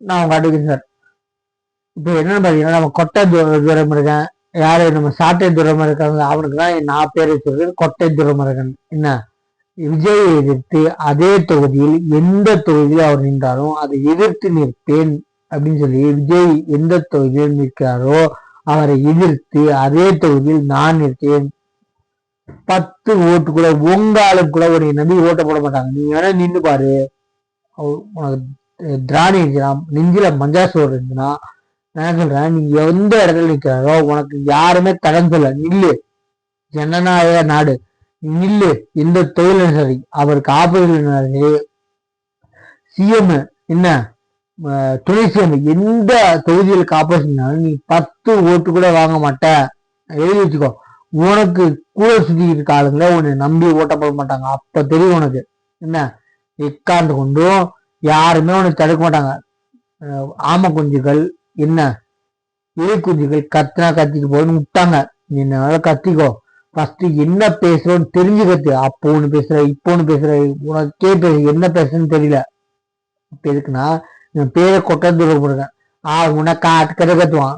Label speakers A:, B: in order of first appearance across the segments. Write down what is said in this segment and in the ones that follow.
A: நான் உங்க advocate sir. இப்போ என்னன்னு பாத்தீங்கன்னா, நம்ம கொட்டை துரைமுருகன் யாரு, நம்ம சாட்டை துரைமுருகன், அவனுக்கு தான் நான் பேர் வச்சிருக்கேன் கொட்டை துரைமுருகன். என்ன, விஜயை எதிர்த்து அதே தொகுதியில் எந்த தொகுதியில் அவர் நின்றாலும் அதை எதிர்த்து நிற்பேன் அப்படின்னு சொல்லி விஜய் எந்த தொகுதியில் நிற்கிறாரோ அவரை எதிர்த்து அதே தொகுதியில் நான் நிற்பேன். 10 ஓட்டு கூட உங்க ஆளுக்கு கூட ஒரு நம்பி ஓட்ட போட மாட்டாங்க. நீ வேணா நின்று பாரு, உனக்கு திராணி இருக்கலாம், நெஞ்சில மஞ்சாசோறு இருந்துச்சுன்னா நான் சொல்றேன், நீ எந்த இடத்துல நிற்கிறாரோ உனக்கு யாருமே கடன் சொல்ல. நில்லு, ஜனநாயக நாடு, நில்லு. எந்த தொழிலும் சரி, அவருக்கு ஆப்போசிட் சிஎம் என்ன துணை சிஎம் எந்த தொகுதிகளுக்கு ஆப்போசிட்னாலும் நீ 10 ஓட்டு கூட வாங்க மாட்ட, எழுதி வச்சுக்கோ. உனக்கு கூட சுத்தி இருக்க ஆளுங்களை உன்னை நம்பி ஓட்ட போட மாட்டாங்க. அப்ப தெரியும் உனக்கு. என்ன, எக்காந்து கொண்டும் யாருமே உனக்கு தடுக்க மாட்டாங்க. ஆம குஞ்சுகள் என்ன எலி குஞ்சுகள் கத்தினா கத்திட்டு போதுன்னு விட்டாங்க. நீ என்னால கத்திக்கோ. ஃபர்ஸ்ட் என்ன பேசுறோன்னு தெரிஞ்சு கத்து. அப்போ ஒண்ணு பேசுற, இப்போ ஒண்ணு பேசுற, உனக்கே பேச என்ன பேசுறன்னு தெரியல. இப்ப எதுக்குன்னா, என் பேரை கொட்டது போடுங்க. உனக்கு கத்துவான்.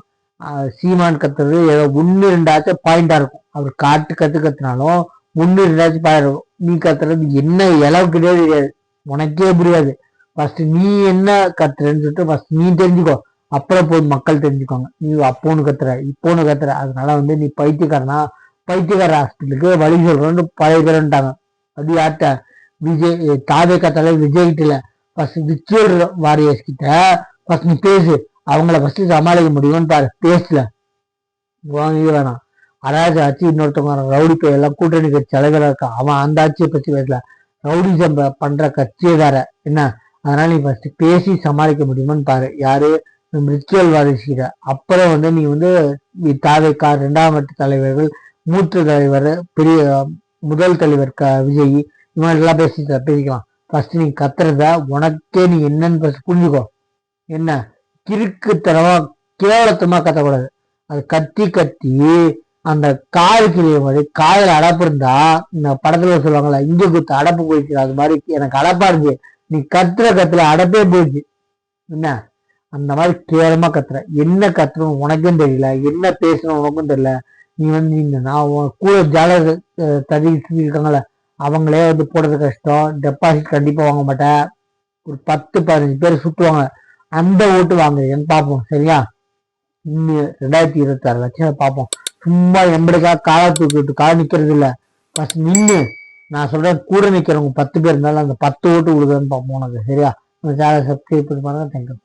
A: சீமான் கத்துறது ஏதோ 1-2 பாயிண்டா இருக்கும். அவர் கத்துனாலும் 1-2 பாயிண்ட் இருக்கும். நீ கத்துறது என்ன இளவு கிடையாது, உனக்கே புரியாது. ஃபர்ஸ்ட் நீ என்ன கத்துறன்னு சொல்லிட்டு ஃபர்ஸ்ட் நீ தெரிஞ்சுக்கோ. அப்புறம் போய் மக்கள் தெரிஞ்சுக்கோங்க. நீ அப்போன்னு கத்துற, இப்போன்னு கத்துற. அதனால நீ பைத்தியக்காரனா, பைத்தியக்கார ஹாஸ்பிட்டலுக்கு வழி சொல்றோன்னு பழைய பேருட்டாங்க. அது யார்கிட்ட, விஜய் தாவே கத்தால விஜய் கிட்ட இல்ல, ஃபர்ஸ்ட் விர்ச்சுவல் வாரியர்ஸ் கிட்ட ஃபர்ஸ்ட் நீ பேசு. அவங்கள ஃபர்ஸ்ட் சமாளிக்க முடியும்னு பாரு. பேசல வாங்க வேணாம். அராஜ ஆட்சி, இன்னொருத்தவங்க ரவுடி எல்லாம் கூட்டணி கட்சி தலைவராக இருக்கான், அவன் அந்த ஆட்சியை பத்தி பேசல. ரவுடிசம் பண்ற கட்சியே வேற. என்ன, அதனால நீ ஃபர்ஸ்ட் பேசி சமாளிக்க முடியுமான்னு பாரு. யாரு, ரிச்சுவல் வாரிசுகிற. அப்புறம் நீ தாவேக்கா 2ஆம் கட்ட தலைவர்கள், மூத்த தலைவர், பெரிய முதல் தலைவர் விஜய், இவங்கெல்லாம் பேசிக்கலாம். ஃபர்ஸ்ட் நீ கத்துறத உனக்கே நீ என்னன்னு ஃபர்ஸ்ட் புரிஞ்சுக்கோ. என்ன, கிறுக்குத்தனமா கேவலத்தமா கத்தக்கூடாது. அது கத்தி கத்தி அந்த காலுக்கு மாதிரி காதல அடப்பு இருந்தா, இந்த படத்துல சொல்லுவாங்கல்ல, இங்க குத்து அடப்பு போயிடுச்சு, அது மாதிரி எனக்கு அடப்பா இருந்துச்சு. நீ கத்துல அடப்பே போயிடுச்சு. என்ன, அந்த மாதிரி கேவலமா கத்துற. என்ன கத்துறோம் உனக்கும் தெரியல, என்ன பேசணும் உனக்கும் தெரியல. நீ நான் கூட ஜால தடி இருக்காங்கல்ல, அவங்களே போடுறது கஷ்டம். டெபாசிட் கண்டிப்பா வாங்க மாட்டேன். ஒரு 10-15 பேர் சுட்டுவாங்க. அந்த ஓட்டு வாங்குறீங்கன்னு பார்ப்போம். சரியா, இன்னும் 2026 லட்சம் பார்ப்போம். சும்மா எம்படுக்காக காலை தூக்கி விட்டு காலை நிக்கிறது இல்ல. ஃபர்ஸ்ட் நின்று நான் சொல்றேன், கூட நிக்கிறவங்க 10 பேர் இருந்தாலும் அந்த 10 ஓட்டு கொடுக்குறேன்னு பார்ப்போம் உனக்கு. சரியா, சேனல் சப்ஸ்கிரைப் பண்ணி பாருங்க. தேங்க்யூ.